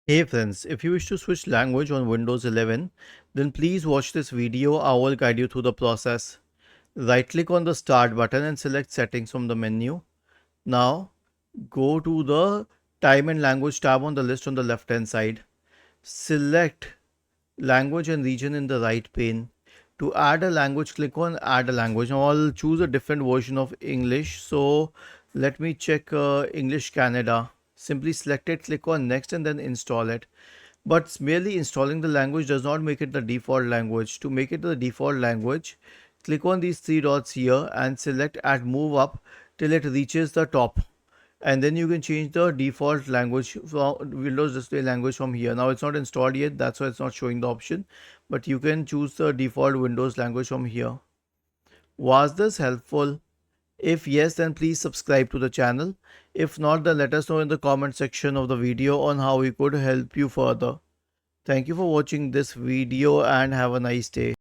Hey friends, if you wish to switch language on Windows 11, then please watch this video. I will guide you through the process. Right click on the start button and select settings from the menu. Now go to the time and language tab on the list on the left hand side. Select language and region in the right pane. To add a language, click on add a language. Now I'll choose a different version of English. So let me check English Canada. Simply select it, click on next and then install it. But merely installing the language does not make it the default language. To make it the default language, click on these three dots here and select add move up till it reaches the top, and then you can change the default language from Windows display language from here. Now it's not installed yet, that's why it's not showing the option, but you can choose the default Windows language from here. Was this helpful? If yes, then please subscribe to the channel. If not, then let us know in the comment section of the video on how we could help you further. Thank you for watching this video and have a nice day.